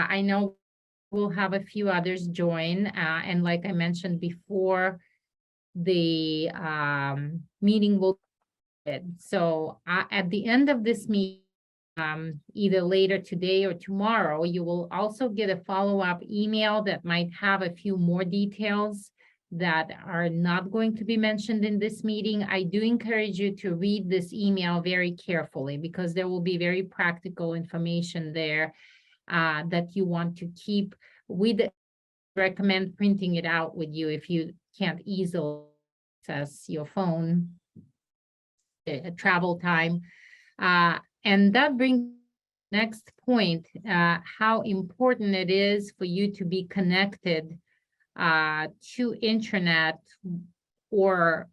I know we'll have a few others join, and like I mentioned before, the meeting will end. So at the end of this meeting, either later today or tomorrow, you will also get a follow-up email that might have a few more details that are not going to be mentioned in this meeting. I do encourage you to read this email very carefully because there will be very practical information there that you want to keep. We'd recommend printing it out with you if you can't easily access your phone at travel time. And that brings next point, how important it is for you to be connected to internet or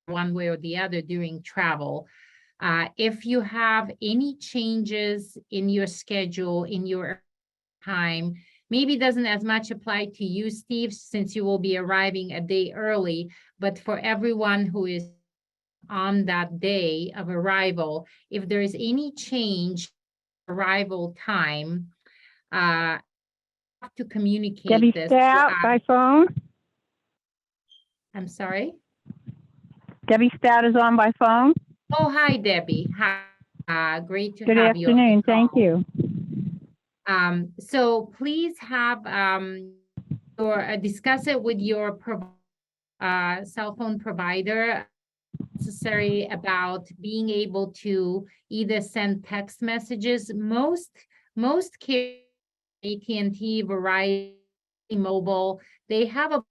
one way or the other during travel. If you have any changes in your schedule, in your time, maybe doesn't as much apply to you, Steve, since you will be arriving a day early, but for everyone who is on that day of arrival, if there is any change arrival time, have to communicate Debbie this. Stout by phone. I'm sorry. Debbie Stout is on by phone. Oh, hi, Debbie. Hi. Great to Good have you on the afternoon. Thank call. you. So please have or discuss it with your cell phone provider necessary about being able to either send text messages. Most AT&T, Verizon, Mobile, they have a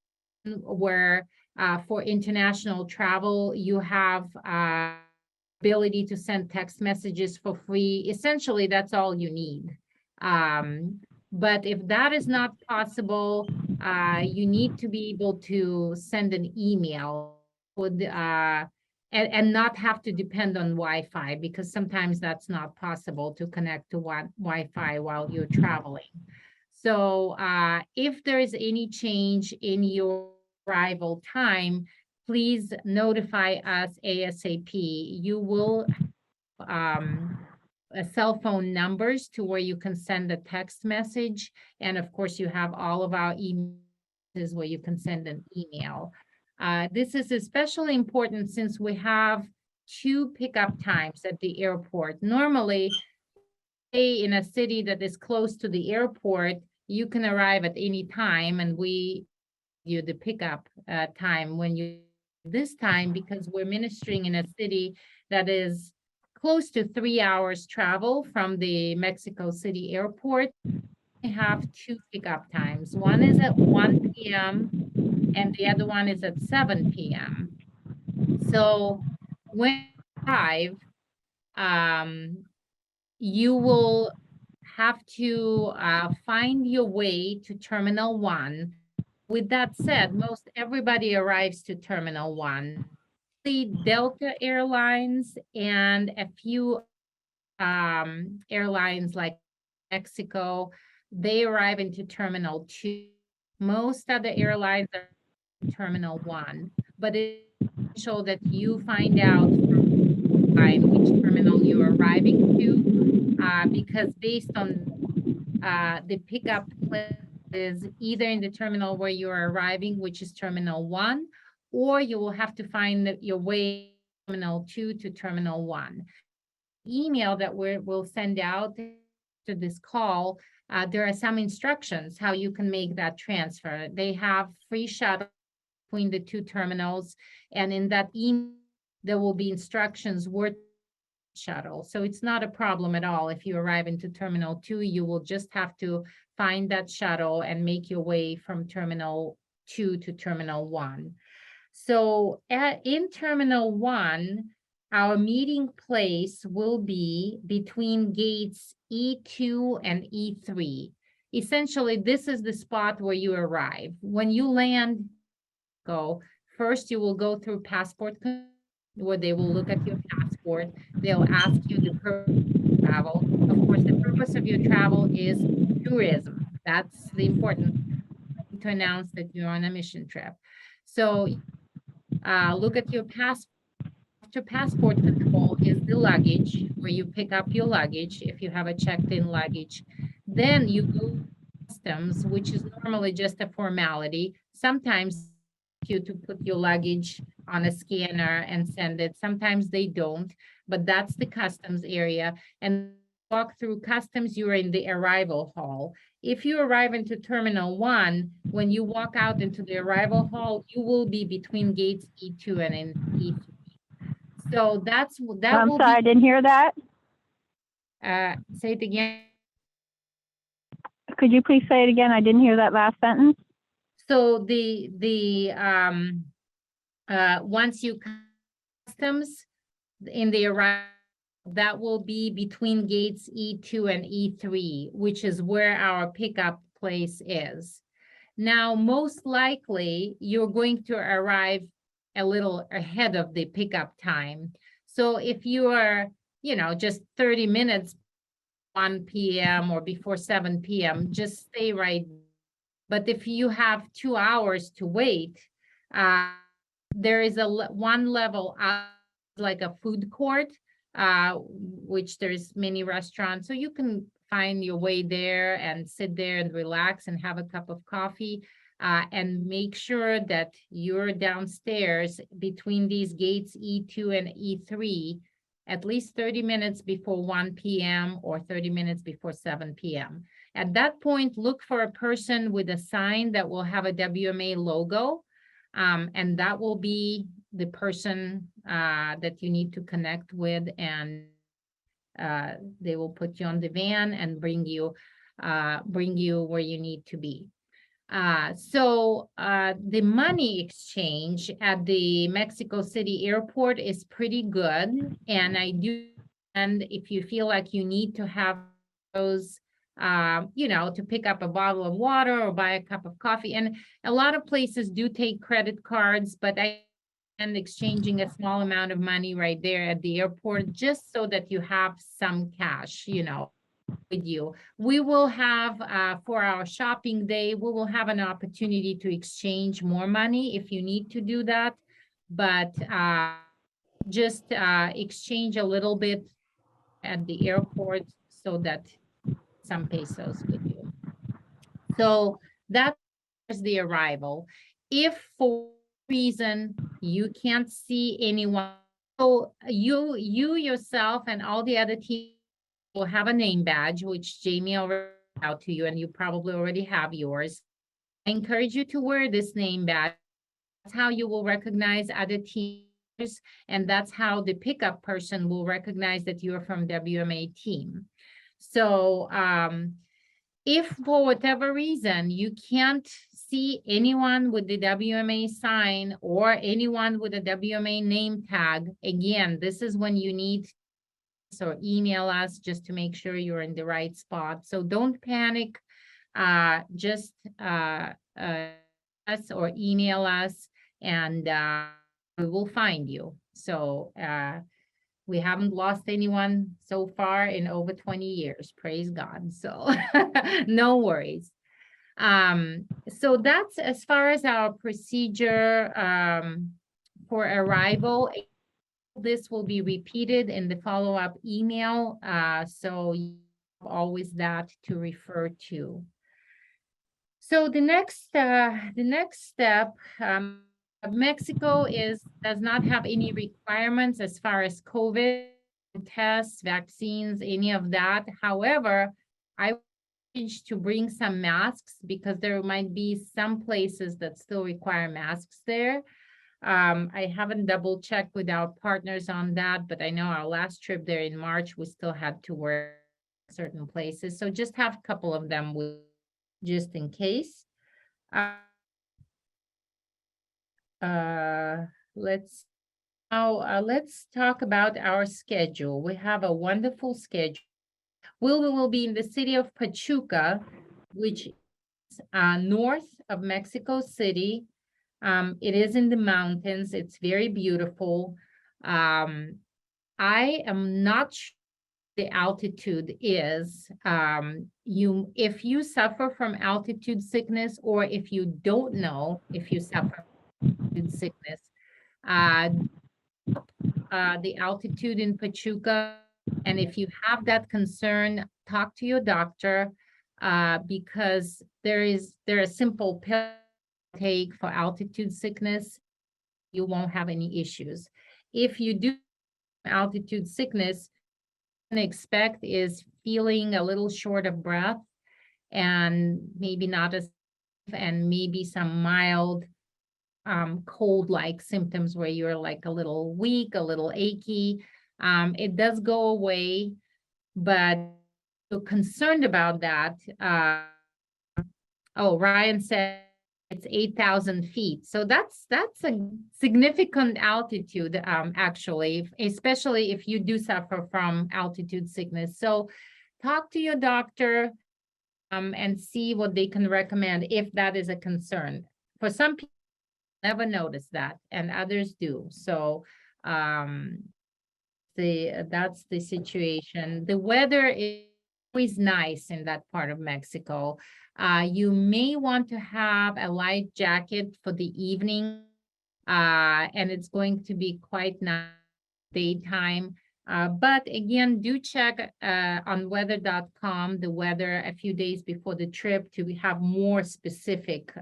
where for international travel, you have ability to send text messages for free. Essentially, that's all you need. But if that is not possible, you need to be able to send an email with and not have to depend on Wi-Fi, because sometimes that's not possible to connect to Wi-Fi while you're traveling. So if there is any change in your arrival time, please notify us ASAP. You will cell phone numbers to where you can send a text message. And of course, you have all of our emails where you can send an email. This is especially important since we have 2 pickup times at the airport. Normally, in a city that is close to the airport, you can arrive at any time, and we give you the pickup time when you this time, because we're ministering in a city that is close to 3 hours travel from the Mexico City airport. We have 2 pickup times. One is at 1 p.m. and the other one is at 7 p.m. So when you arrive, you will have to find your way to Terminal 1. With that said, most everybody arrives to Terminal 1. The Delta Airlines and a few airlines like Mexico, they arrive into Terminal 2. Most other airlines are in Terminal 1, but it's essential that you find out which terminal you're arriving to, because based on the pickup is either in the terminal where you're arriving, which is Terminal 1, or you will have to find your way Terminal 2 to Terminal 1. Email that we'll send out to this call, there are some instructions how you can make that transfer. They have free shuttle between the 2 terminals, and in that email, there will be instructions where shuttle. So it's not a problem at all. If you arrive into Terminal 2, you will just have to find that shuttle and make your way from Terminal 2 to Terminal 1. So in Terminal 1, our meeting place will be between gates E2 and E3. Essentially, this is the spot where you arrive. When you land, first you will go through passport, where they will look at your passport. They'll ask you the purpose of travel. Of course, the purpose of your travel is tourism. That's the important thing to announce that you're on a mission trip. So look at your passport. After passport control is the luggage, where you pick up your luggage if you have a checked-in luggage. Then you go to customs, which is normally just a formality. Sometimes you to put your luggage on a scanner and send it. Sometimes they don't, but that's the customs area. And walk through customs, you're in the arrival hall. If you arrive into Terminal 1, when you walk out into the arrival hall, you will be between gates E2 and in E3. So that I'm will sorry, I be, didn't hear that. say it again. Could you please say it again? I didn't hear that last sentence. So once you customs in the arrival, that will be between gates E2 and E3, which is where our pickup place is. Now, most likely, you're going to arrive a little ahead of the pickup time. So if you are, just 30 minutes, 1 p.m. or before 7 p.m., just stay right. But if you have 2 hours to wait, there is one level up, like a food court, which there's many restaurants. So you can find your way there and sit there and relax and have a cup of coffee, and make sure that you're downstairs between these gates E2 and E3 at least 30 minutes before 1 p.m. or 30 minutes before 7 p.m. At that point, look for a person with a sign that will have a WMA logo, and that will be the person that you need to connect with, and they will put you on the van and bring you where you need to be. So the money exchange at the Mexico City airport is pretty good. And and if you feel like you need to have those, to pick up a bottle of water or buy a cup of coffee. And a lot of places do take credit cards, but and exchanging a small amount of money right there at the airport, just so that you have some cash, with you. We will have, for our shopping day, we will have an opportunity to exchange more money if you need to do that. But just exchange a little bit at the airport so that some pesos with you. So that's the arrival. If for reason you can't see anyone, so you yourself and all the other team will have a name badge, which Jamie already out to you, and you probably already have yours. I encourage you to wear this name badge. That's how you will recognize other teams, and that's how the pickup person will recognize that you're from WMA team. So if for whatever reason you can't see anyone with the WMA sign or anyone with a WMA name tag, again, this is when you need or email us just to make sure you're in the right spot. So don't panic. Just us or email us, and we will find you. So we haven't lost anyone so far in over 20 years, praise God. So no worries. So that's as far as our procedure for arrival. This will be repeated in the follow-up email, so you have always that to refer to. So the next step, Mexico does not have any requirements as far as COVID tests, vaccines, any of that. However, I wish to bring some masks because there might be some places that still require masks there. I haven't double checked with our partners on that, but I know our last trip there in March, we still had to wear certain places. So just have a couple of them with, just in case. Let's talk about our schedule. We have a wonderful schedule. We will be in the city of Pachuca, which is north of Mexico City. It is in the mountains. It's very beautiful. I am not sure the altitude is. If you suffer from altitude sickness, or if you don't know if you suffer from altitude sickness, the altitude in Pachuca, and if you have that concern, talk to your doctor. because there are simple pills to take for altitude sickness. You won't have any issues. If you do altitude sickness, what you can expect is feeling a little short of breath and maybe not as, and maybe some mild cold-like symptoms where you're like a little weak, a little achy. It does go away, but you're concerned about that. Oh, Ryan said it's 8,000 feet. So that's a significant altitude, actually, especially if you do suffer from altitude sickness. So talk to your doctor and see what they can recommend if that is a concern. For some people, never notice that, and others do. So that's the situation. The weather is always nice in that part of Mexico. You may want to have a light jacket for the evening, and it's going to be quite nice daytime. But again, do check on weather.com the weather a few days before the trip to have more specific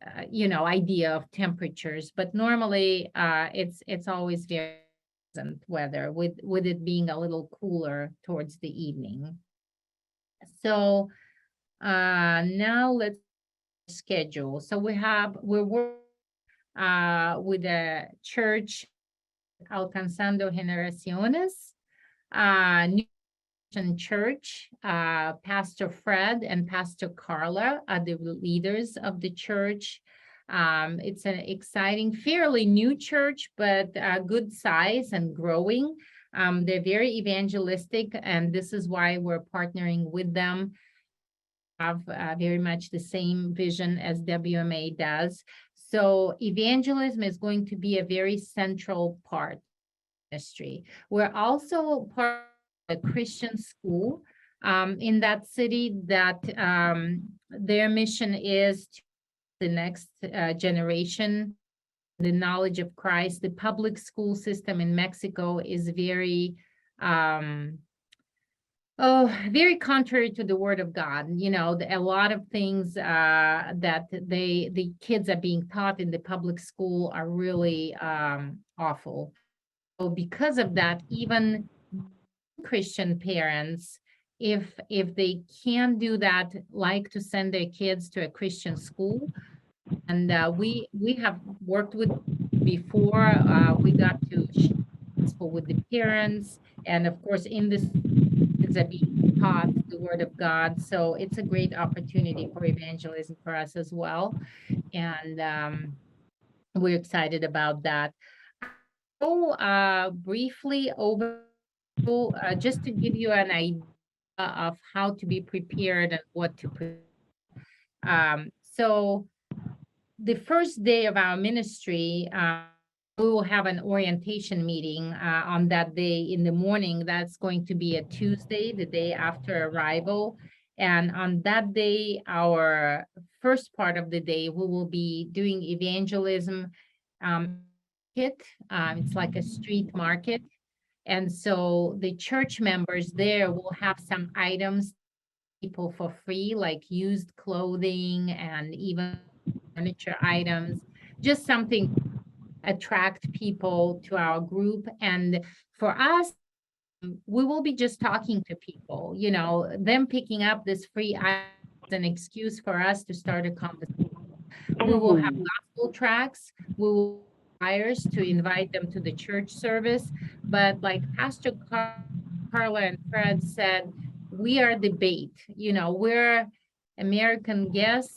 idea of temperatures. But normally it's always very pleasant weather with it being a little cooler towards the evening. So now let's schedule. So we're working with a church, Alcanzando Generaciones, New Church. Pastor Fred and Pastor Carla are the leaders of the church. It's an exciting, fairly new church, but good size and growing. They're very evangelistic, and this is why we're partnering with them. Have very much the same vision as WMA does. So evangelism is going to be a very central part of ministry. We're also part of a Christian school in that city that their mission is to the next generation the knowledge of Christ. The public school system in Mexico is very very contrary to the word of God. A lot of things that the kids are being taught in the public school are really awful. So because of that, even Christian parents, if they can do that, like to send their kids to a Christian school. And we have worked with before. We got to with the parents, and of course in this that being taught the word of God. So it's a great opportunity for evangelism for us as well. And we're excited about that. So briefly over, just to give you an idea of how to be prepared and what to put. So the first day of our ministry, we will have an orientation meeting on that day in the morning. That's going to be a Tuesday, the day after arrival. And on that day, our first part of the day, we will be doing evangelism kit. It's like a street market. And so the church members there will have some items people for free, like used clothing and even furniture items, just something attract people to our group. And for us, we will be just talking to people, them picking up this free item is an excuse for us to start a conversation. We will have gospel tracts. We will flyers to invite them to the church service. But like Pastor Carla and Fred said, we are the bait. We're American guests.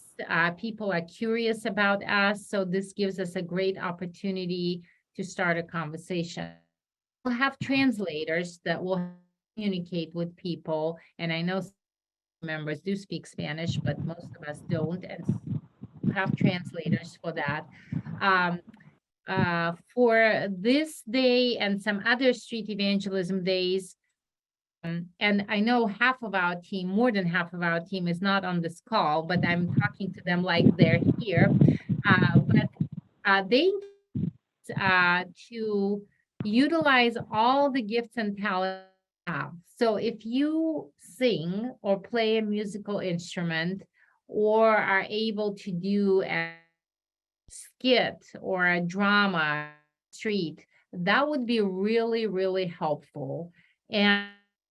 People are curious about us, so this gives us a great opportunity to start a conversation. We'll have translators that will communicate with people, and I know members do speak Spanish, but most of us don't, and we'll have translators for that. For this day and some other street evangelism days, and I know half of our team, more than half of our team is not on this call, but I'm talking to them like they're here. But they to utilize all the gifts and talents have. So if you sing or play a musical instrument or are able to do a skit or a drama street, that would be really, really helpful. And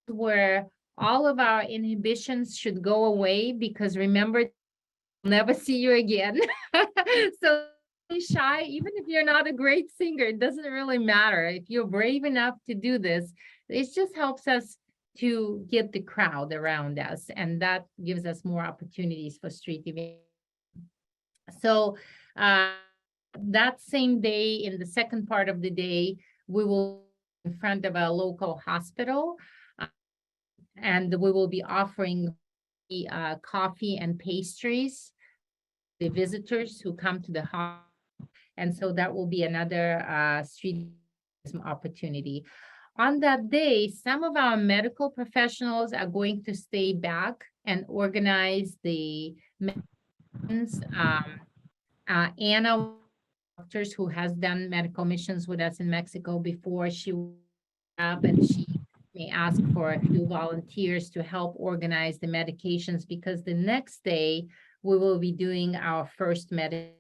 where all of our inhibitions should go away because remember, we'll never see you again. So be shy, even if you're not a great singer, it doesn't really matter. If you're brave enough to do this, it just helps us to get the crowd around us, and that gives us more opportunities for street events. So uh, that same day, in the second part of the day, we will in front of a local hospital, uh, and we will be offering coffee and pastries the visitors who come to the hospital. And so that will be another street opportunity. On that day, some of our medical professionals are going to stay back and organize the missions. Anna, doctors who has done medical missions with us in Mexico before, she up and she may ask for a few volunteers to help organize the medications because the next day we will be doing our first medical.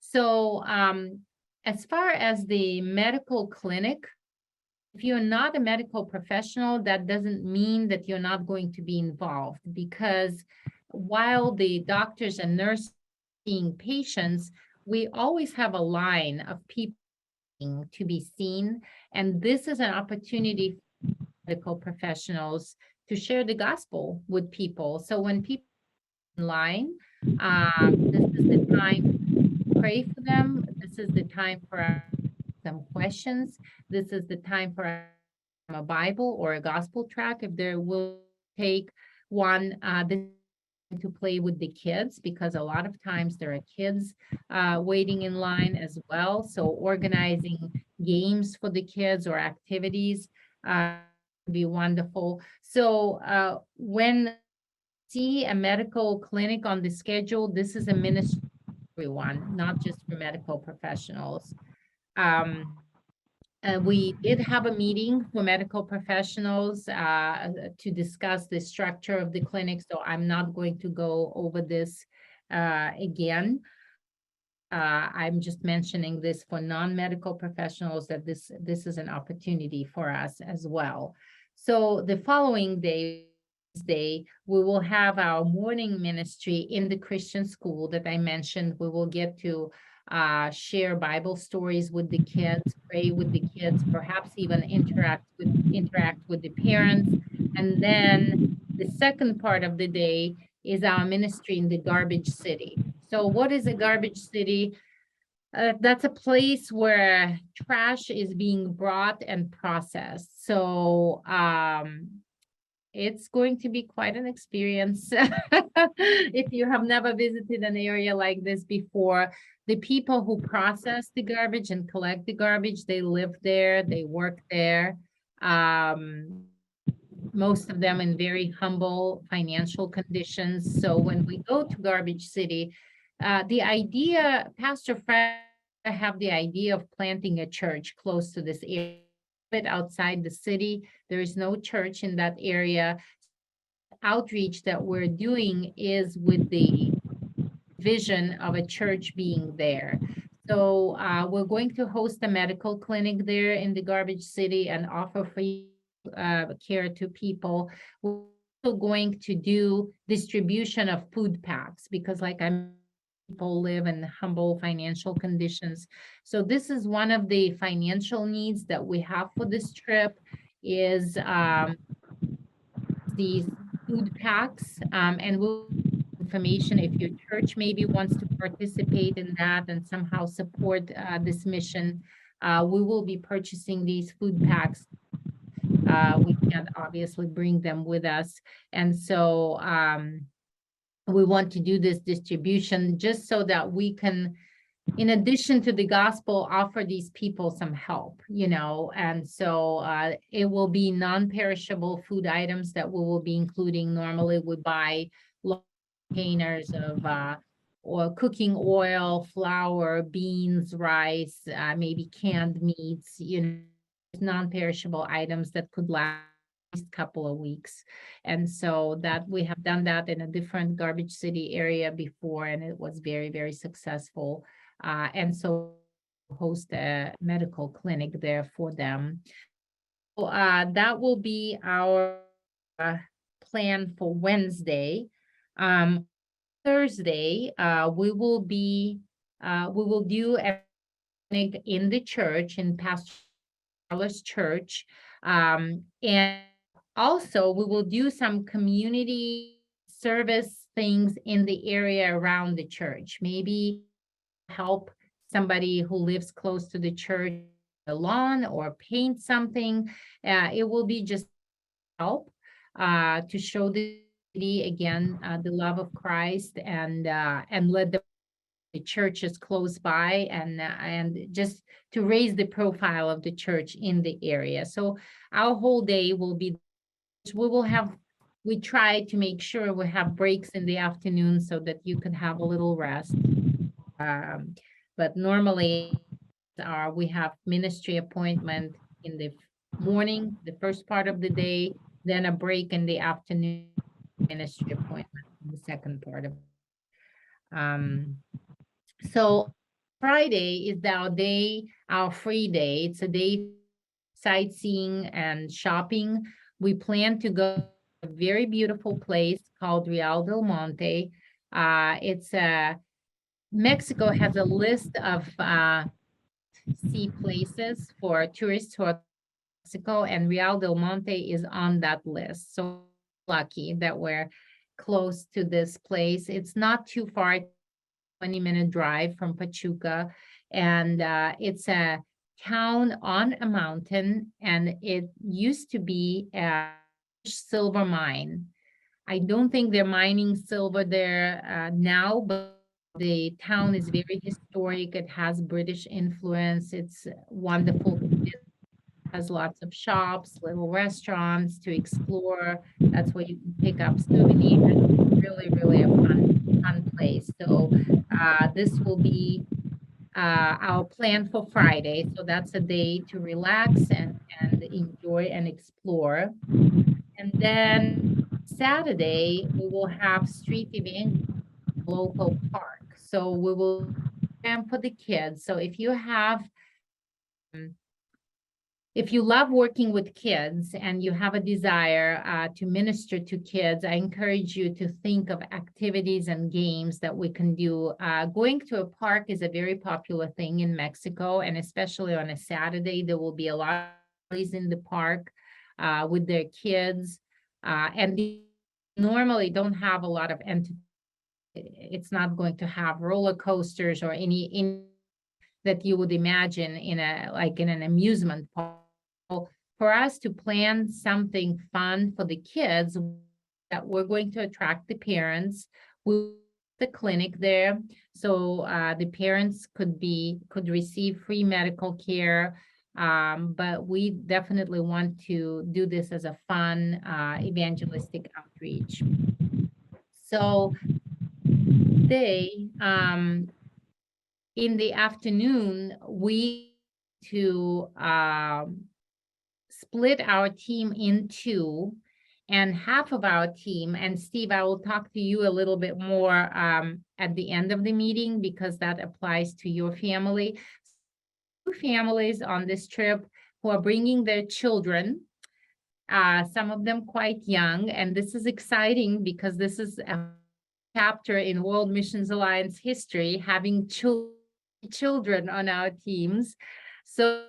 So as far as the medical clinic, if you're not a medical professional, that doesn't mean that you're not going to be involved because while the doctors and nurses seeing patients, we always have a line of people to be seen. And this is an opportunity for medical professionals to share the gospel with people. So when people are in line, this is the time to pray for them. This is the time for some questions. This is the time for a Bible or a gospel track if they will take one. This to play with the kids because a lot of times there are kids waiting in line as well. So organizing games for the kids or activities would be wonderful. So when see a medical clinic on the schedule, this is a ministry for everyone, not just for medical professionals. We did have a meeting for medical professionals to discuss the structure of the clinic, so I'm not going to go over this again. I'm just mentioning this for non-medical professionals that this is an opportunity for us as well. So the following day, we will have our morning ministry in the Christian school that I mentioned. We will get to share Bible stories with the kids, pray with the kids, perhaps even interact with the parents. And then the second part of the day is our ministry in the Garbage City. So what is a garbage city? That's a place where trash is being brought and processed. So it's going to be quite an experience if you have never visited an area like this before. The people who process the garbage and collect the garbage, they live there, they work there. Most of them in very humble financial conditions. So when we go to Garbage City, the idea, Pastor Fred have the idea of planting a church close to this area, but outside the city. There is no church in that area. Outreach that we're doing is with the vision of a church being there. So we're going to host a medical clinic there in the Garbage City and offer free care to people. We're also going to do distribution of food packs because like people live in humble financial conditions. So this is one of the financial needs that we have for this trip is these food packs and we'll information if your church maybe wants to participate in that and somehow support this mission. We will be purchasing these food packs. We can't obviously bring them with us. And so we want to do this distribution just so that we can, in addition to the gospel, offer these people some help, you know, and so it will be non-perishable food items that we will be including. Normally we buy containers of or cooking oil, flour, beans, rice, maybe canned meats, you know, non-perishable items that could last least couple of weeks. And so that we have done that in a different Garbage City area before, and it was very, very successful. And so host a medical clinic there for them. So, that will be our plan for Wednesday. Thursday, we will do a clinic in the church, in Pastor Carlos Church. And also we will do some community service things in the area around the church. Maybe help somebody who lives close to the church the lawn or paint something. It will be just help to show the city again the love of Christ, and let the church is close by, and just to raise the profile of the church in the area. So our whole day will be, we try to make sure we have breaks in the afternoon so that you can have a little rest. But normally we have ministry appointment in the morning, the first part of the day, then a break in the afternoon, ministry appointment in the second part of. So Friday is our day, our free day. It's a day sightseeing and shopping. We plan to go to a very beautiful place called Real del Monte. Mexico has a list of see places for tourists who are Mexico, and Real del Monte is on that list. So lucky that we're close to this place. It's not too far, 20-minute drive from Pachuca, and it's a town on a mountain, and it used to be a silver mine. I don't think they're mining silver there now, but the town is very historic. It has British influence. It's wonderful. It has lots of shops, little restaurants to explore. That's where you can pick up souvenirs. Really, really a fun place. So this will be our plan for Friday. So that's a day to relax and enjoy and explore. And then Saturday, we will have street event local park. So we will for the kids. So if you love working with kids and you have a desire to minister to kids, I encourage you to think of activities and games that we can do. Going to a park is a very popular thing in Mexico, and especially on a Saturday, there will be a lot of families in the park with their kids. And they normally don't have a lot of entertainment. It's not going to have roller coasters or any that you would imagine in an amusement park. For us to plan something fun for the kids, that we're going to attract the parents with the clinic there, so the parents could receive free medical care. But we definitely want to do this as a fun evangelistic outreach. So in the afternoon, we to split our team in two, and half of our team, and Steve, I will talk to you a little bit more at the end of the meeting, because that applies to your family. Two families on this trip who are bringing their children, some of them quite young, and this is exciting because this is a chapter in World Missions Alliance history, having children on our teams. So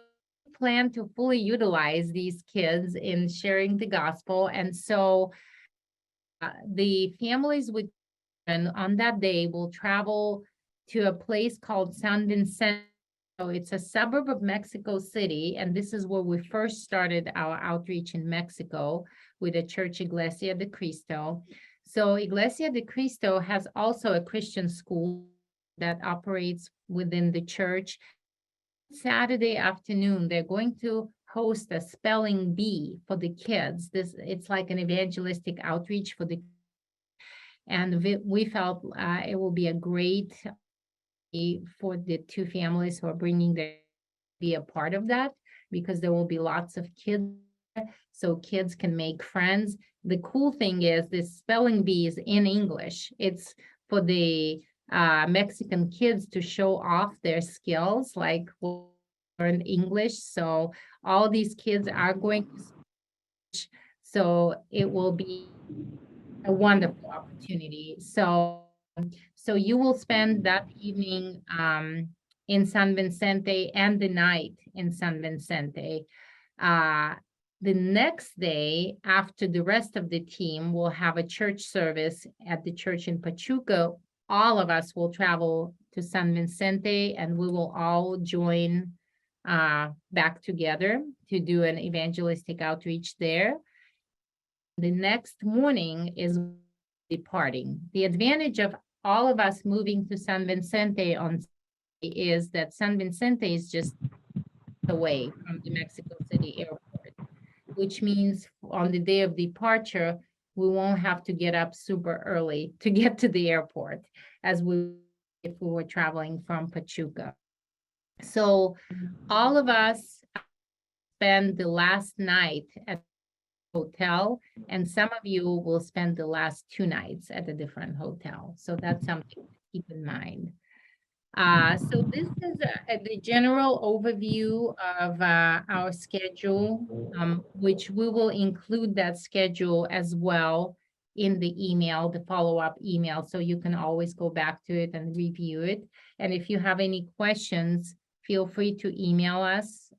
we plan to fully utilize these kids in sharing the gospel. And so the families with children on that day will travel to a place called San Vicente. So it's a suburb of Mexico City, and this is where we first started our outreach in Mexico with the church Iglesia de Cristo. So Iglesia de Cristo has also a Christian school that operates within the church. Saturday afternoon, they're going to host a spelling bee for the kids. It's like an evangelistic outreach for the, and we felt it will be a great for the two families who are bringing their be a part of that, because there will be lots of kids so kids can make friends. The cool thing is this spelling bee is in English. It's for the Mexican kids to show off their skills, like learn English. So all these kids are going to speak, so it will be a wonderful opportunity. So you will spend that evening in San Vicente and the night in San Vicente. The next day, after the rest of the team will have a church service at the church in Pachuca, all of us will travel to San Vicente and we will all join back together to do an evangelistic outreach there. The next morning is departing. The advantage of all of us moving to San Vicente on is that San Vicente is just away from the Mexico City airport, which means on the day of departure, we won't have to get up super early to get to the airport as if we were traveling from Pachuca. So all of us spend the last night at hotel, and some of you will spend the last 2 nights at a different hotel. So that's something to keep in mind. So this is the general overview of our schedule, which we will include that schedule as well in the email, the follow-up email, so you can always go back to it and review it. And if you have any questions, feel free to email us.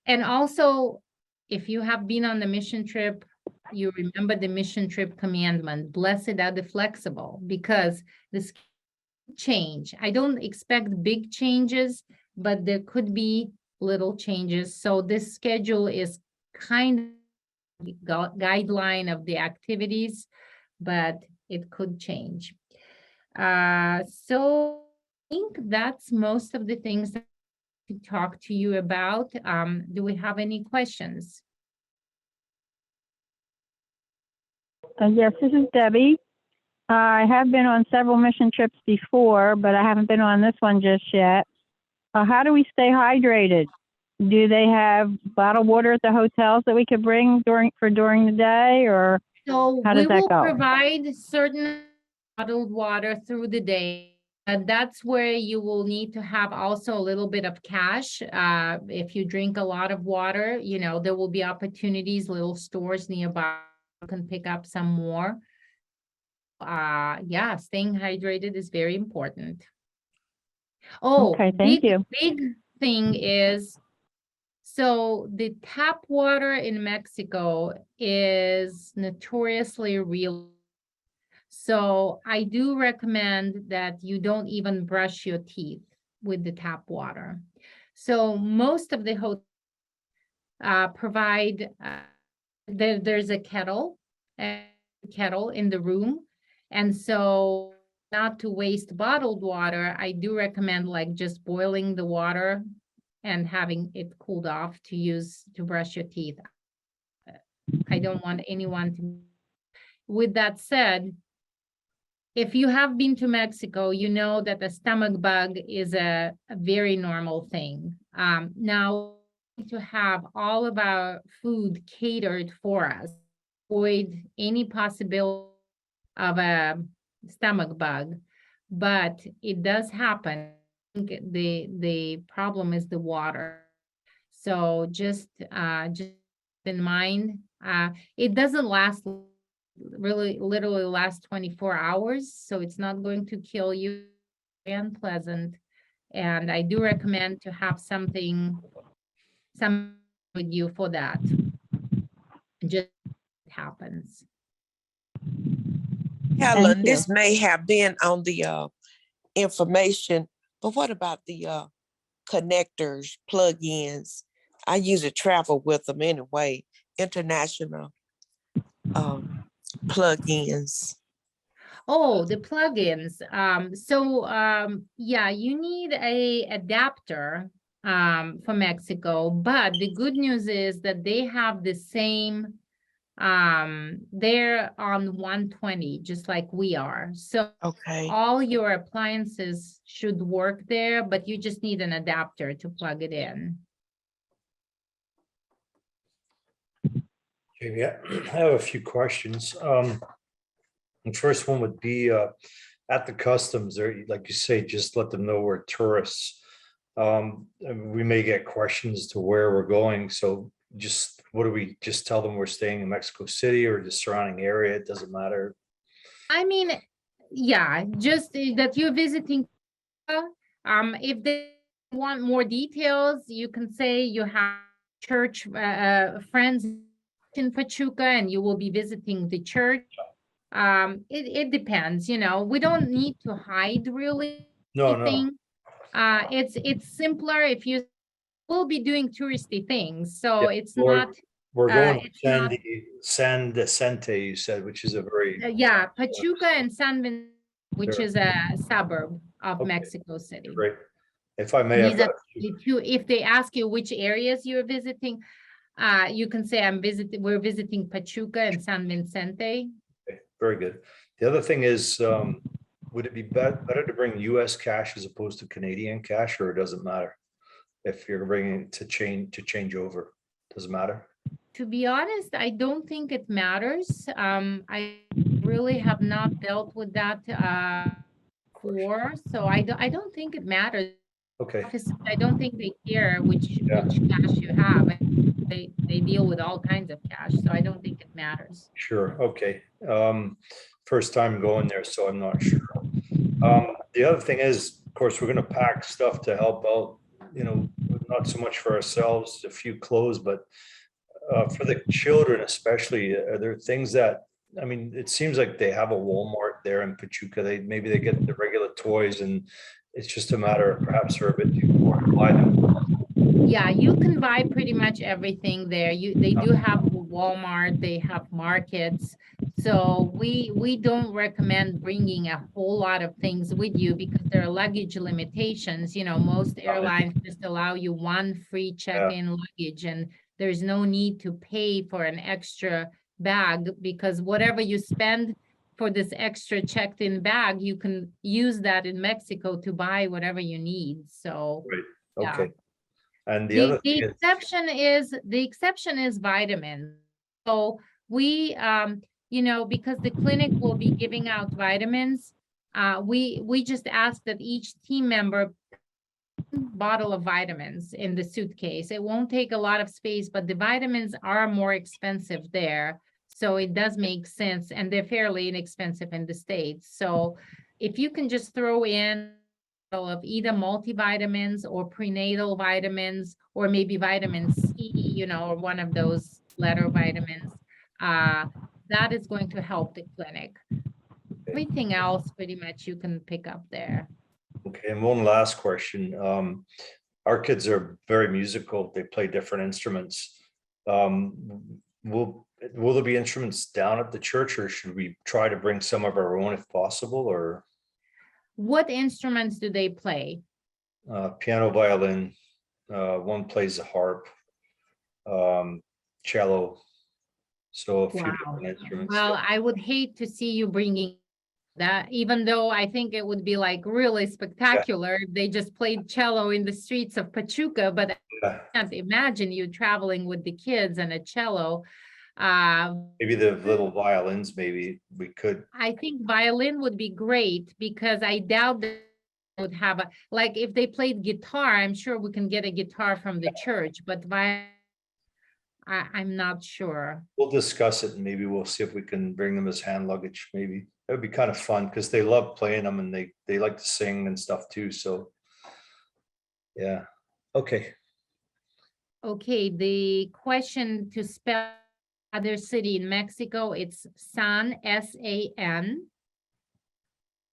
And also, if you have been on the mission trip, you remember the mission trip commandment, blessed are the flexible, because this change. I don't expect big changes, but there could be little changes. So this schedule is kind of guideline of the activities, but it could change. So I think that's most of the things that to talk to you about. Do we have any questions? Yes, this is Debbie. I have been on several mission trips before, but I haven't been on this one just yet. How do we stay hydrated? Do they have bottled water at the hotels that we could bring during the day, or So how we does that will go? provide certain bottled water through the day. That's where you will need to have also a little bit of cash. If you drink a lot of water, you know, there will be opportunities, little stores nearby you can pick up some more. Yeah, staying hydrated is very important. Oh, Okay, thank you. big thing is, so the tap water in Mexico is notoriously real. So I do recommend that you don't even brush your teeth with the tap water. So most of the hotels provide, there's a kettle in the room. And so not to waste bottled water, I do recommend like just boiling the water and having it cooled off to use to brush your teeth. I don't want anyone to. With that said, if you have been to Mexico, you know that the stomach bug is a very normal thing. Now, to have all of our food catered for us, avoid any possibility of a stomach bug, but it does happen. I think the problem is the water. So just in mind, it doesn't last really literally last 24 hours, so it's not going to kill you. And pleasant. And I do recommend to have some with you for that. Just happens. Helen, you. this may have been on the information, but what about the connectors, plug-ins? I usually travel with them anyway, international plug-ins. Oh, the plugins. Yeah, you need a adapter for Mexico, but the good news is that they have the same, they're on 120, just like we are. So Okay. all your appliances should work there, but you just need an adapter to plug it in. Jamie, I have a few questions. The first one would be at the customs, or like you say, just let them know we're tourists. And we may get questions to where we're going, so just, what do we, just tell them we're staying in Mexico City or the surrounding area? It doesn't matter. I mean, yeah, just that you're visiting. If they want more details, you can say you have church friends in Pachuca and you will be visiting the church. It depends, we don't need to hide really No, no, anything. It's simpler if you will be doing touristy things, so Yeah, it's we're- not, we're going to it's not, San Vicente, you said, which is a very, yeah, Pachuca and San Vicente, which Sure. is a suburb of Okay. Mexico City. great. If I may, I've These got are a few- the two, if they ask you which areas you're visiting, you can say we're visiting Pachuca and San Vicente. okay, very good. The other thing is, would it be better to bring US cash as opposed to Canadian cash, or it doesn't matter? If you're bringing to change over, doesn't matter? To be honest, I don't think it matters. I really have not dealt with that before, so I don't think it matters. Okay, I don't think they care which Yeah. cash you have. They deal with all kinds of cash, so I don't think it matters. sure, okay. First time going there, so I'm not sure. The other thing is, of course, we're gonna pack stuff to help out, not so much for ourselves, a few clothes, but for the children especially, are there things that, I mean, it seems like they have a Walmart there in Pachuca. Maybe they get the regular toys and it's just a matter of perhaps they're a bit too poor to buy them. Yeah, you can buy pretty much everything there. They do have Walmart, they have markets. So we don't recommend bringing a whole lot of things with you because there are luggage limitations. Most airlines just allow you one free check-in luggage, and there's no need to pay for an extra bag because whatever you spend for this extra checked-in bag, you can use that in Mexico to buy whatever you need. So yeah. Okay. And the other The thing is, exception is vitamins. So we, because the clinic will be giving out vitamins, we just ask that each team member bottle of vitamins in the suitcase. It won't take a lot of space, but the vitamins are more expensive there. So it does make sense, and they're fairly inexpensive in the States. So if you can just throw in of either multivitamins or prenatal vitamins, or maybe vitamin C, or one of those letter vitamins, that is going to help the clinic. Everything else pretty much you can pick up there. okay, and one last question. Our kids are very musical. They play different instruments. Will there be instruments down at the church, or should we try to bring some of our own if possible, or? What instruments do they play? Piano, violin, one plays the harp, cello. So a few Wow. different instruments. Well, I would hate to see you bringing that, even though I think it would be like really spectacular if they just played cello in the streets of Pachuca, but I Yeah, can't imagine you traveling with the kids and a cello. maybe the little violins, maybe we could. I think violin would be great because I doubt that they would have like if they played guitar, I'm sure we can get a guitar from the church, but I'm not sure. We'll discuss it and maybe we'll see if we can bring them as hand luggage, maybe. That would be kind of fun because they love playing them and they like to sing and stuff too, so. Yeah, okay, Okay, the question to spell other city in Mexico, it's San, S-A-N.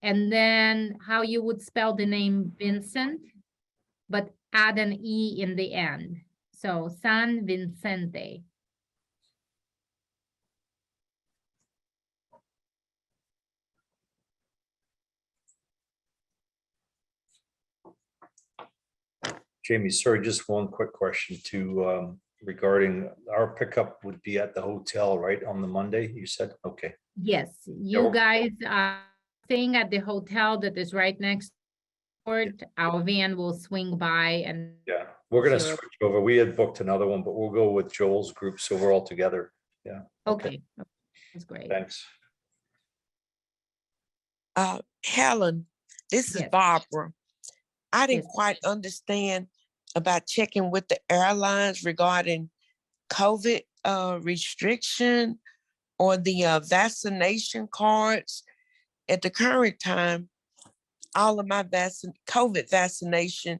And then how you would spell the name Vincent, but add an E in the end. So San Vicente. Jamie, sorry, just one quick question too, regarding our pickup would be at the hotel, right, on the Monday, you said? Okay, Yes, you we're- guys are staying at the hotel that is right next door. Our van will swing by and yeah, we're gonna Sure. switch over. We had booked another one, but we'll go with Joel's group, so we're all together. Yeah. Okay, that's great. Thanks. Helen, this is Yes. Barbara. I didn't Yes. quite understand about checking with the airlines regarding COVID restriction or the vaccination cards. At the current time, all of my COVID vaccination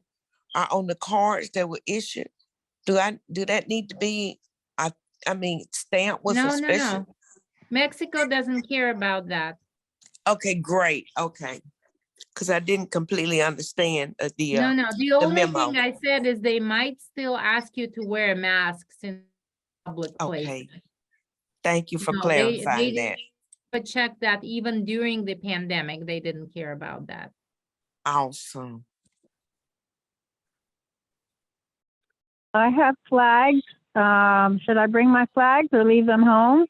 are on the cards that were issued. Do that need to be, I mean, stamped with a No, no, special? no. Mexico doesn't care about that. Okay, great. Okay. Because I didn't completely understand No, the no. The only memo. thing I said is they might still ask you to wear masks in public places. Okay. Thank you for No, clarifying they that. but check that even during the pandemic, they didn't care about that. Awesome. I have flags. Should I bring my flags or leave them home?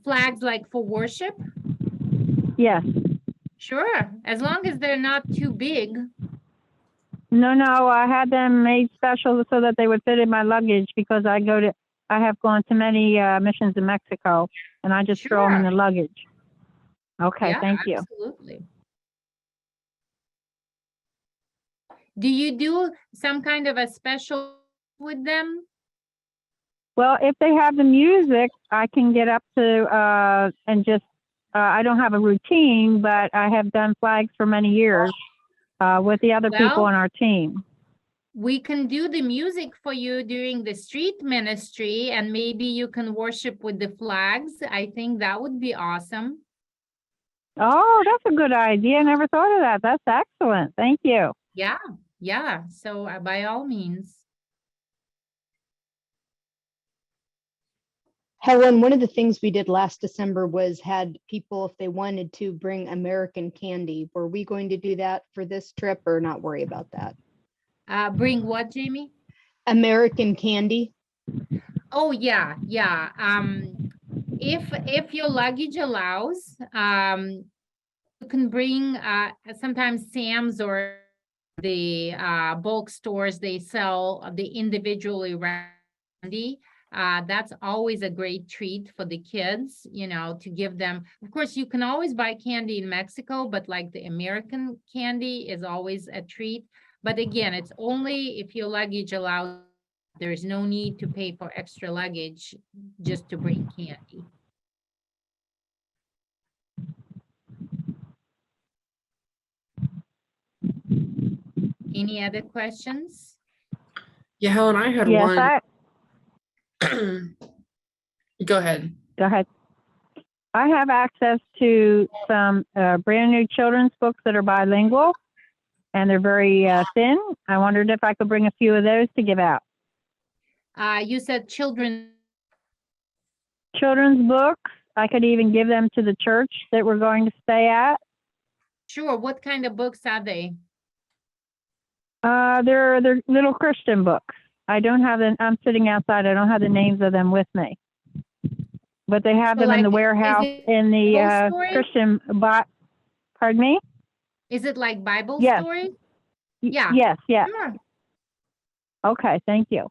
Flags like for worship? Yes. Sure, as long as they're not too big. No, I had them made special so that they would fit in my luggage because I have gone to many missions in Mexico and I just throw them in Sure. the luggage. Okay, Yeah, thank you. absolutely. Do you do some kind of a special with them? Well, if they have the music, I can get up to and just, I don't have a routine, but I have done flags for many years with the other people Well, on our team. we can do the music for you during the street ministry, and maybe you can worship with the flags. I think that would be awesome. Oh, that's a good idea. I never thought of that. That's excellent. Thank you. Yeah, yeah. So by all means. Helen, one of the things we did last December was had people, if they wanted to, bring American candy. Were we going to do that for this trip or not worry about that? Bring what, Jamie? American candy? Oh, yeah, yeah. If your luggage allows, you can bring sometimes Sam's or the bulk stores, they sell the individually wrapped candy. That's always a great treat for the kids, you know, to give them. Of course, you can always buy candy in Mexico, but like the American candy is always a treat. But again, it's only if your luggage allows. There's no need to pay for extra luggage just to bring candy. Any other questions? Yeah, Helen, I had Yes, one. Go ahead. go ahead. I have access to some brand new children's books that are bilingual and they're very thin. I wondered if I could bring a few of those to give out. You said children's Books. I could even give them to the church that we're going to stay at. Sure. What kind of books are they? They're little Christian books. I don't have them. I'm sitting outside. I don't have the names of them with me. But they have So, them in the like, warehouse is it in the Bible story? Christian pardon me? Is it like Bible Yes. story? Yeah. Yes, yes. Sure. Okay, thank you.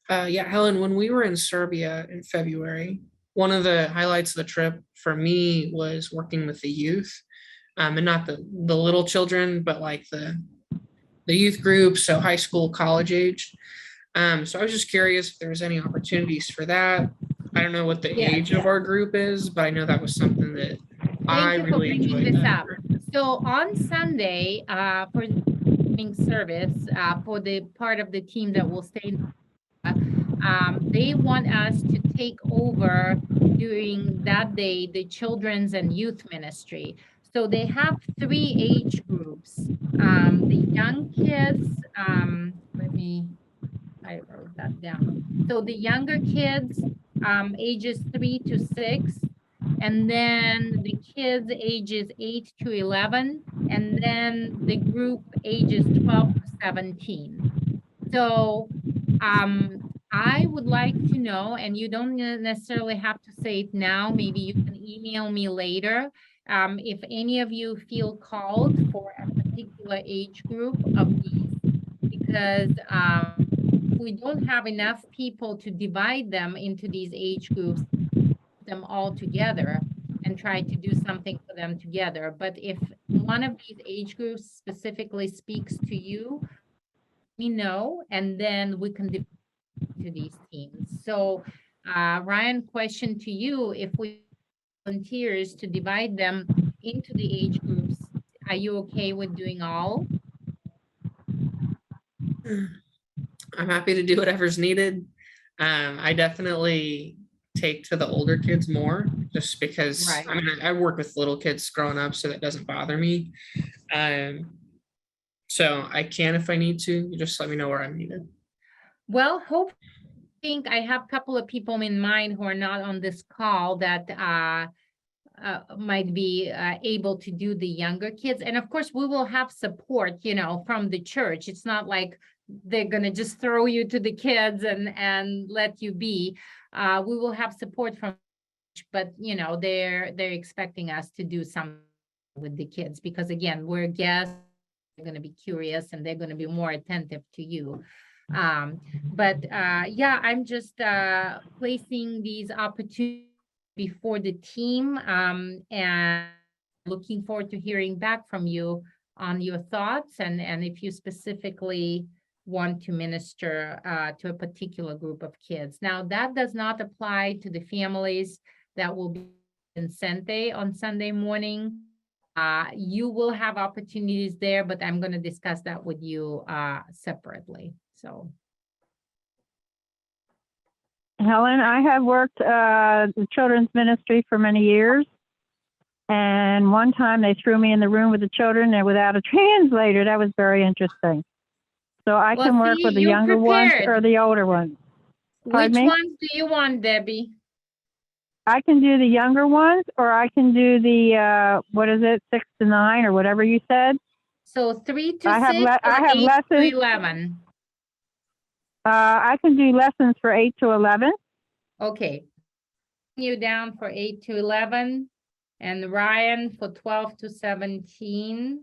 Yeah, Helen, when we were in Serbia in February, one of the highlights of the trip for me was working with the youth, and not the little children, but like the youth group, so high school, college age. So I was just curious if there's any opportunities for that. I don't know what the Yes. age of our group is, but I know that was something that I Thank you for really bringing enjoyed. this that. up. So on Sunday, for evening service, for the part of the team that will stay, they want us to take over during that day, the children's and youth ministry. So they have 3 age groups. The young kids, I wrote that down. So the younger kids, ages 3 to 6, and then the kids ages 8 to 11, and then the group ages 12 to 17. So I would like to know, and you don't necessarily have to say it now, maybe you can email me later, if any of you feel called for a particular age group of these because we don't have enough people to divide them into these age groups, them all together and try to do something for them together. But if one of these age groups specifically speaks to you, we know, and then we can divide to these teams. So Ryan, question to you, if we volunteers to divide them into the age groups, are you okay with doing all? I'm happy to do whatever's needed. I definitely take to the older kids more just because Right. I mean I work with little kids growing up, so that doesn't bother me. So I can if I need to. You just let me know where I'm needed. Well, think I have a couple of people in mind who are not on this call that might be able to do the younger kids. And of course, we will have support, you know, from the church. It's not like they're gonna just throw you to the kids and let you be. We will have support from, but you know, they're expecting us to do something with the kids because again, we're guests. They're going to be curious and they're going to be more attentive to you. But yeah, I'm just placing these opportunities before the team and looking forward to hearing back from you on your thoughts and if you specifically want to minister to a particular group of kids. Now, that does not apply to the families that will be in Sente on Sunday morning. You will have opportunities there, but I'm going to discuss that with you separately. So, Helen, I have worked the children's ministry for many years. And one time they threw me in the room with the children and without a translator. That was very interesting. So I well, can work see, with the you're younger ones or prepared. the older ones. Pardon Which me? ones do you want, Debbie? I can do the younger ones, or I can do the, what is it, 6 to 9 or whatever you said. So 3 to I have 6 I or have 8 to lessons. 11? I can do lessons for 8 to 11. Okay. You down for 8 to 11 and Ryan for 12 to 17.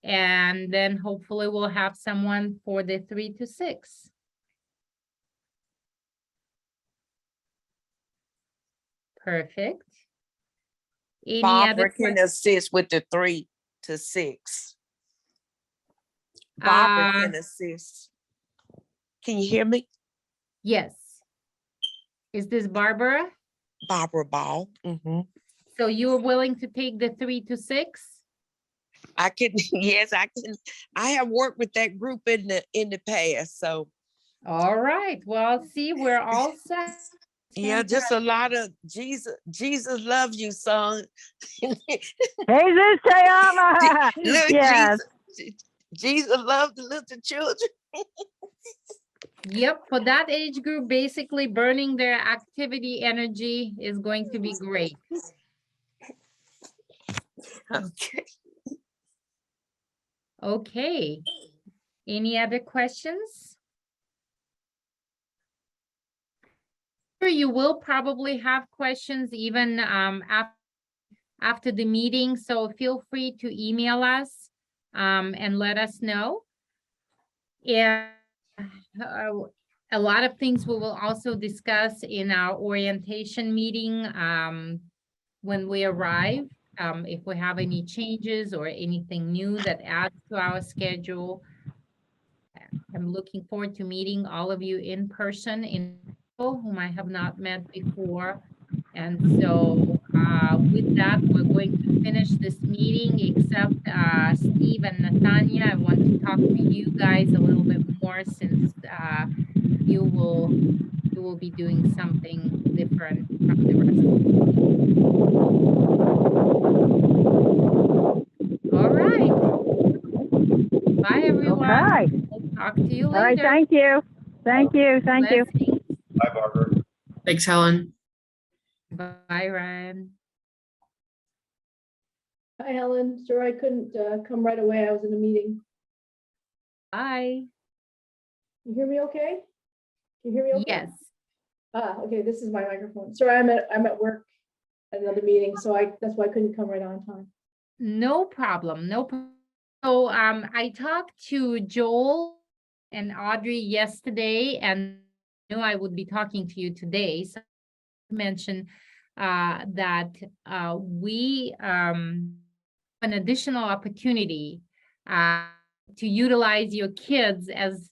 And then hopefully we'll have someone for the 3 to 6. Perfect. Any Barbara other can questions? assist with the 3 to 6. Barbara can assist. Can you hear me? Yes. Is this Barbara? Barbara Ball. So you're willing to take the 3 to 6? I can, yes, I can. I have worked with that group in the past, so All right. Well, see, we're all set. yeah, just a lot of Jesus loves you, son. Jesus te ama. Look, Yes. Jesus loved the little children. Yep, for that age group, basically burning their activity energy is going to be great. Okay. Okay. Any other questions? You will probably have questions even after the meeting, so feel free to email us and let us know. And a lot of things we will also discuss in our orientation meeting when we arrive. If we have any changes or anything new that adds to our schedule. I'm looking forward to meeting all of you in person in people whom I have not met before. And so with that, we're going to finish this meeting, except Steve and Natanya. I want to talk to you guys a little bit more since you will be doing something different from the rest of the team. All right. Bye, everyone. Okay. We'll talk to you later. All right. Thank you. Thank you. Thank you. Blessings. Bye, Barbara. Thanks, Helen. Bye, Ryan. Hi, Helen. Sorry I couldn't come right away. I was in a meeting. Bye. You hear me okay? Can you hear me okay? Yes. Okay, this is my microphone. Sorry, I'm at work at another meeting, so that's why I couldn't come right on time. No problem. No problem. So I talked to Joel and Audrey yesterday, and knew I would be talking to you today. So I mentioned that we an additional opportunity to utilize your kids as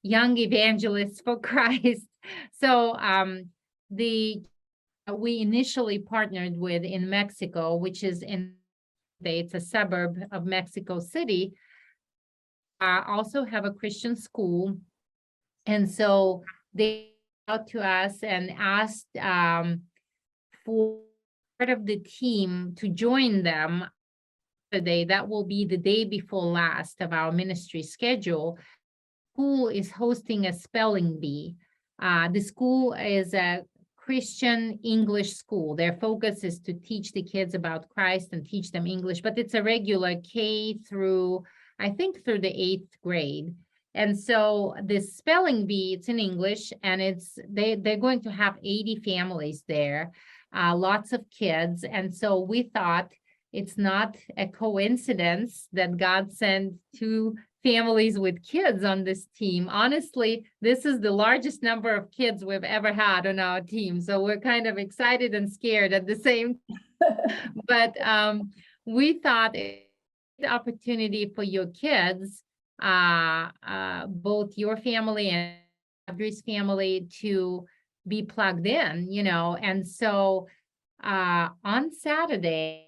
young evangelists for Christ. So we initially partnered with in Mexico, which is it's a suburb of Mexico City, also have a Christian school. And so they out to us and asked for part of the team to join them today. That will be the day before last of our ministry schedule. School is hosting a spelling bee. The school is a Christian English school. Their focus is to teach the kids about Christ and teach them English, but it's a regular K through, I think, through the 8th grade. And so this spelling bee, it's in English, and they're going to have 80 families there, lots of kids. And so we thought it's not a coincidence that God sent 2 families with kids on this team. Honestly, this is the largest number of kids we've ever had on our team. So we're kind of excited and scared at the same time. But we thought it's an opportunity for your kids, both your family and Audrey's family, to be plugged in, and so on Saturday,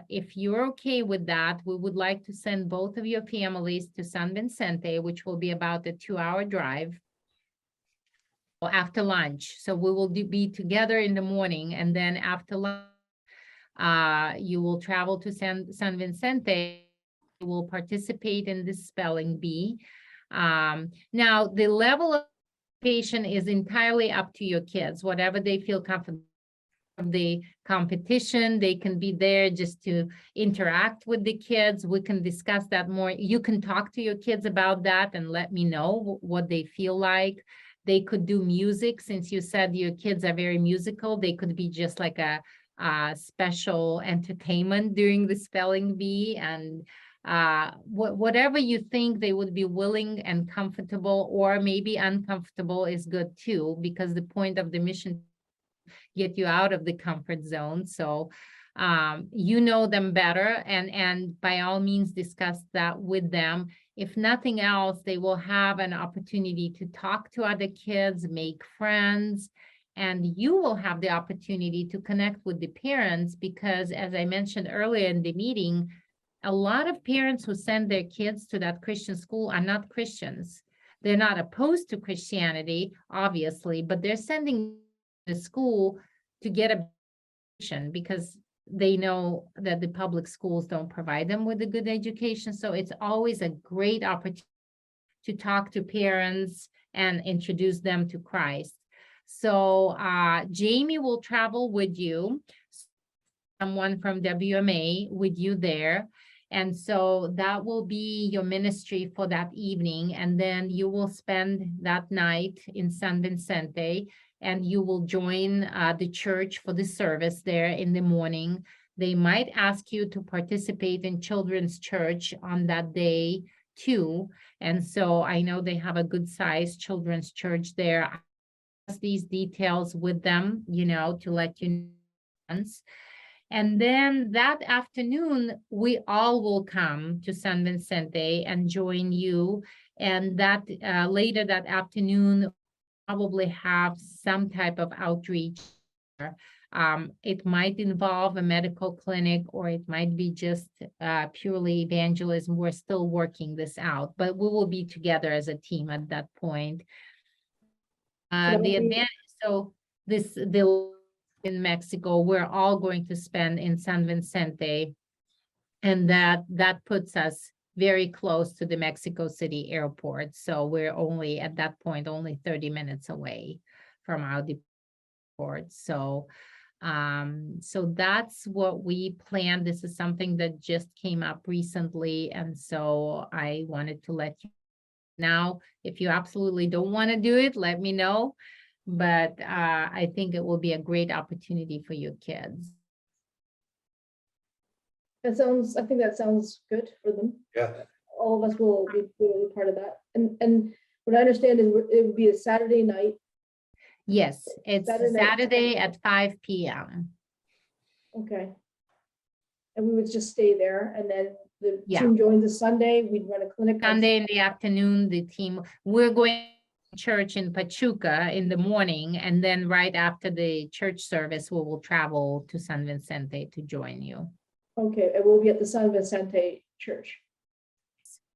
if you're okay with that, we would like to send both of your families to San Vicente, which will be about a 2-hour drive after lunch. So we will be together in the morning, and then after lunch, you will travel to San Vicente. You will participate in this spelling bee. Now, the level of participation is entirely up to your kids, whatever they feel comfortable of the competition. They can be there just to interact with the kids. We can discuss that more. You can talk to your kids about that and let me know what they feel like. They could do music, since you said your kids are very musical. They could be just like a special entertainment during the spelling bee, and whatever you think they would be willing and comfortable, or maybe uncomfortable, is good too, because the point of the mission get you out of the comfort zone. So you know them better, and by all means discuss that with them. If nothing else, they will have an opportunity to talk to other kids, make friends, and you will have the opportunity to connect with the parents, because as I mentioned earlier in the meeting, a lot of parents who send their kids to that Christian school are not Christians. They're not opposed to Christianity, obviously, but they're sending the school to get a education because they know that the public schools don't provide them with a good education. So it's always a great opportunity to talk to parents and introduce them to Christ. So Jamie will travel with you, someone from WMA with you there. And so that will be your ministry for that evening. And then you will spend that night in San Vicente, and you will join the church for the service there in the morning. They might ask you to participate in children's church on that day too. And so I know they have a good sized children's church there. I discuss these details with them, to let you know. And then that afternoon, we all will come to San Vicente and join you. And that later that afternoon, probably have some type of outreach. It might involve a medical clinic, or it might be just purely evangelism. We're still working this out, but we will be together as a team at that point. The advantage, so in Mexico, we're all going to spend in San Vicente, and that puts us very close to the Mexico City airport. So we're only at that point, only 30 minutes away from our airport. So that's what we planned. This is something that just came up recently. And so I wanted to let you know. If you absolutely don't want to do it, let me know. But I think it will be a great opportunity for your kids. I think that sounds good for them. Yeah, All of us will be part of that. And what I understand is it would be a Saturday night. Yes, it's Saturday night. Saturday at 5 p.m. Okay. And we would just stay there, and then the Yeah. team joins us Sunday, we'd run a clinic. on Sunday in the afternoon, the team, we're going to church in Pachuca in the morning, and then right after the church service, we will travel to San Vicente to join you. Okay, and we'll be at the San Vicente Church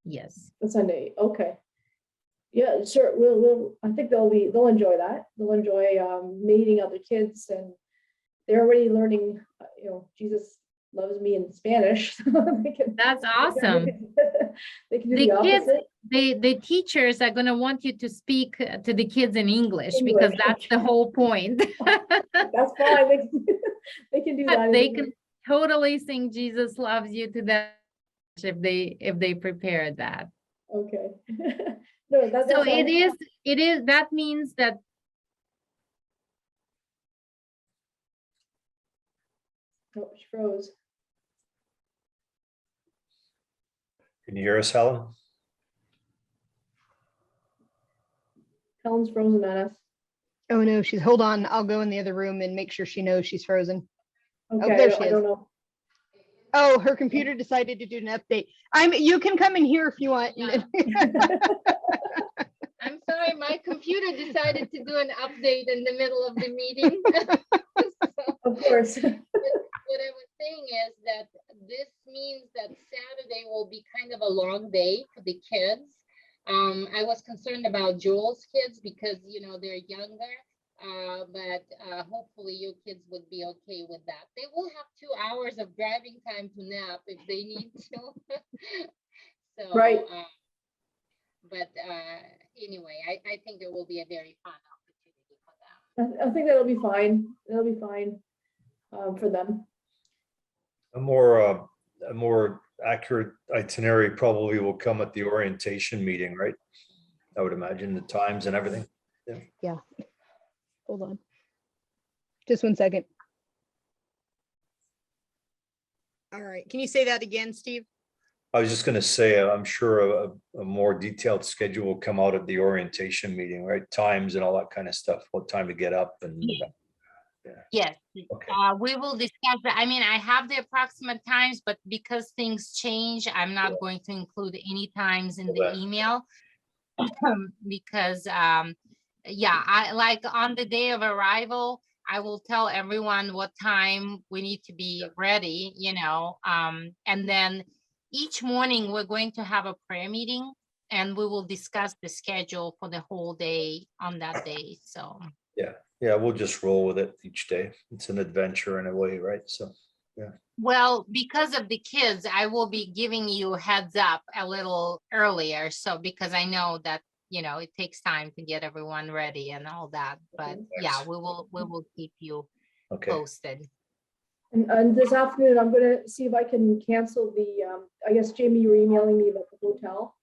Yes. on Sunday, okay. Yeah, sure, I think they'll enjoy that. They'll enjoy meeting other kids, and they're already learning, Jesus loves me in Spanish. They can- That's awesome. They can do The the kids, opposite. the teachers are gonna want you to speak to the kids in English because English, that's the whole point. That's fine, they can do that. They can totally sing Jesus loves you to them if they prepare that. Okay. No, that. So sounds- it is, that means that Oh, she froze. can you hear us, Helen? Helen's frozen on us. Oh no, hold on. I'll go in the other room and make sure she knows she's frozen. Okay, there she I is. don't know. Oh, her computer decided to do an update. You can come in here if you want. I'm sorry, my computer decided to do an update in the middle of the meeting. Of course. What I was saying is that this means that Saturday will be kind of a long day for the kids. I was concerned about Joel's kids because, they're younger, but hopefully your kids would be okay with that. They will have 2 hours of driving time to nap if they need to. So, Right. But anyway, I think it will be a very fun opportunity for them. I think that'll be fine. It'll be fine for them. A more accurate itinerary probably will come at the orientation meeting, right? I would imagine the times and everything. Hold on. Just 1 second. All right. Can you say that again, Steve? I was just gonna say, I'm sure a more detailed schedule will come out at the orientation meeting, right? Times and all that kind of stuff, what time to get up and. Yes, Okay. we will discuss that. I mean, I have the approximate times, but because things change, I'm not going to include any times in the Okay. email. Because, yeah, I like on the day of arrival, I will tell everyone what time we need to be ready, and then each morning we're going to have a prayer meeting and we will discuss the schedule for the whole day on that day, so. Yeah, we'll just roll with it each day. It's an adventure in a way, right? So, Well, because of the kids, I will be giving you a heads up a little earlier. So because I know that, it takes time to get everyone ready and all that. But yeah, we will keep you okay. posted. And this afternoon, I'm gonna see if I can cancel the, I guess, Jamie, you were emailing me about the hotel.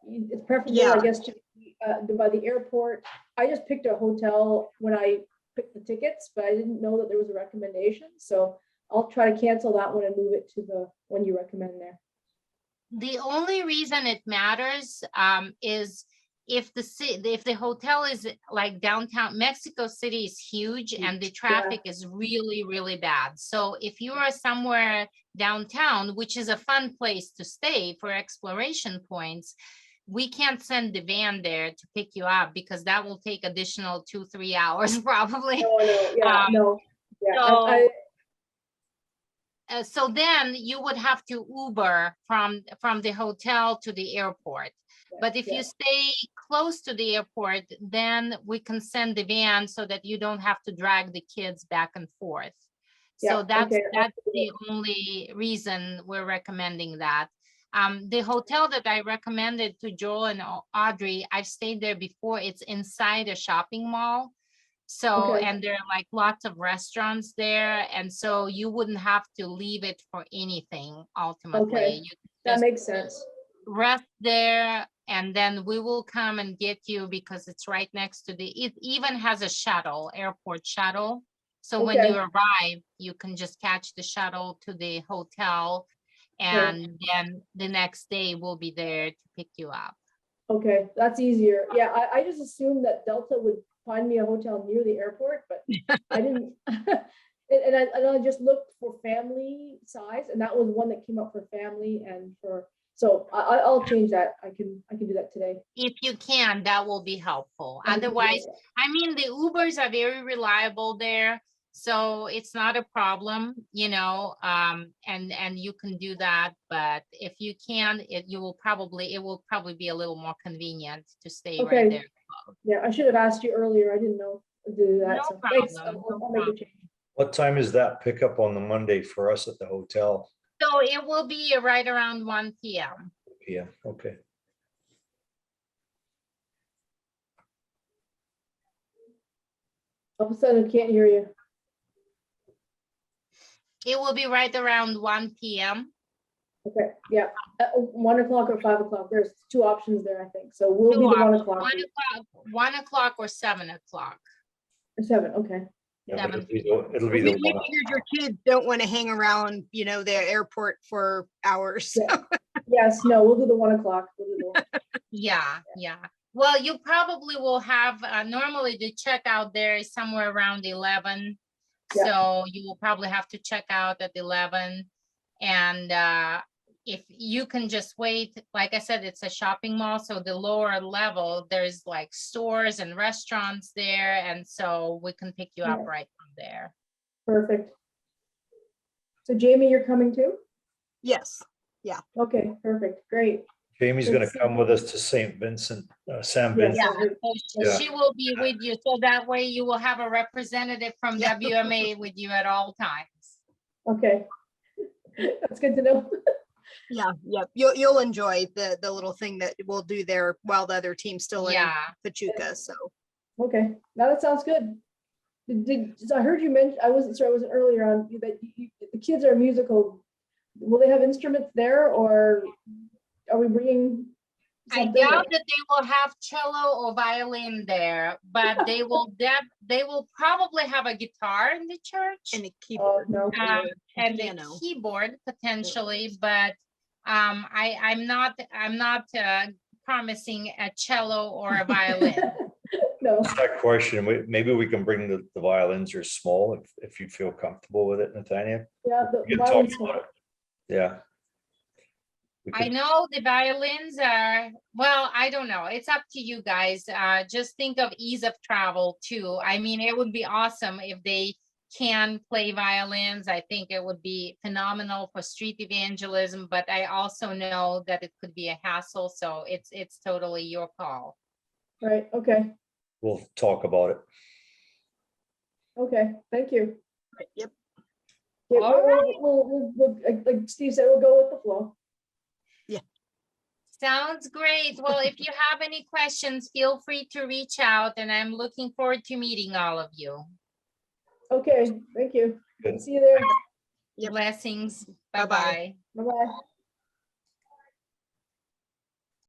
It's preferable, I guess, to be by the airport. I just picked a hotel when I picked the tickets, but I didn't know that there was a recommendation. So I'll try to cancel that one and move it to the one you recommend there. The only reason it matters is if the hotel is like downtown, Mexico City is huge and the traffic is really, really bad. So if you are somewhere downtown, which is a fun place to stay for exploration points, we can't send the van there to pick you up because that will take additional 2-3 hours probably. No, yeah, no, yeah. So- So then you would have to Uber from the hotel to the airport. But if you stay close to the airport, then we can send the van so that you don't have to drag the kids back and forth. So Yeah, that's okay. the only reason we're recommending that. The hotel that I recommended to Joel and Audrey, I've stayed there before. It's inside a shopping mall. So, Okay. and there are like lots of restaurants there. And so you wouldn't have to leave it for anything ultimately. Okay. You can That just makes sense. rest there and then we will come and get you because it's right next to it even has a shuttle, airport shuttle. So when Okay. you arrive, you can just catch the shuttle to the hotel. And then the next day we'll be there to pick you up. Okay, that's easier. Yeah, I just assumed that Delta would find me a hotel near the airport, but I didn't. And I just looked for family size, and that was one that came up for family and for, so I'll change that. I can do that today. If you can, that will be helpful. I can do that. Otherwise, I mean, the Ubers are very reliable there, so it's not a problem, you know, and you can do that. But if you can, it will probably be a little more convenient to stay right Okay. there. Yeah, I should have asked you earlier. I didn't know to do that. No So thanks. problem, no I'll make a problem. change. What time is that pickup on the Monday for us at the hotel? So it will be right around 1 p.m. Yeah, okay. All of a sudden, I can't hear you. It will be right around 1 p.m. Okay, yeah, 1 o'clock or 5 o'clock. There's two options there, I think. So we'll be the 1 o'clock 1 o'clock or 7 o'clock. or 7. Okay. Yeah, but 7. it'll be the We one. figured your kids don't want to hang around, you know, the airport for hours. Yeah. Yes, no, we'll do the 1 o'clock. We'll do the 1. Yeah, yeah. Well, you probably will have, normally the checkout there is somewhere around 11. Yeah. So you will probably have to check out at 11. And if you can just wait, like I said, it's a shopping mall. So the lower level, there's like stores and restaurants there. And so we can pick you up Yeah. right from there. Perfect. So Jamie, you're coming too? Yes. Okay, perfect, great. Jamie's gonna Let's see. come with us to St. Vincent, Sam Yes, Vincent. I heard- So Yeah. she will be with you. So that way you will have a representative from Yeah. WMA with you at all times. Okay. That's good to know. Yeah. Yep. You'll enjoy the little thing that we'll do there while the other team's still in Yeah. Pachuca. So Okay, now that sounds good. So I heard you mention, I wasn't earlier on, that the kids are musical. Will they have instruments there, or are we bringing I something? doubt that they will have cello or violin there, but they will probably have a guitar in the church and a Oh, keyboard. no. and a piano. keyboard potentially, but I'm not promising a cello or a violin. No, That's that question. Maybe we can bring the violins are small if you feel comfortable with it, Nathaniel. yeah, the We can talk violins. about it. Yeah. We I could- know the violins are, well, I don't know. It's up to you guys. Just think of ease of travel too. I mean, it would be awesome if they can play violins. I think it would be phenomenal for street evangelism, but I also know that it could be a hassle. So it's totally your call. Right, okay, We'll talk about it. okay, thank you. Yep. Yeah, All like Steve said, we'll go with the flow. Sounds great. Well, if you have any questions, feel free to reach out, and I'm looking forward to meeting all of you. Okay, thank you. Good. See you there. Yep. Blessings. Bye-bye. Bye-bye. Bye-bye.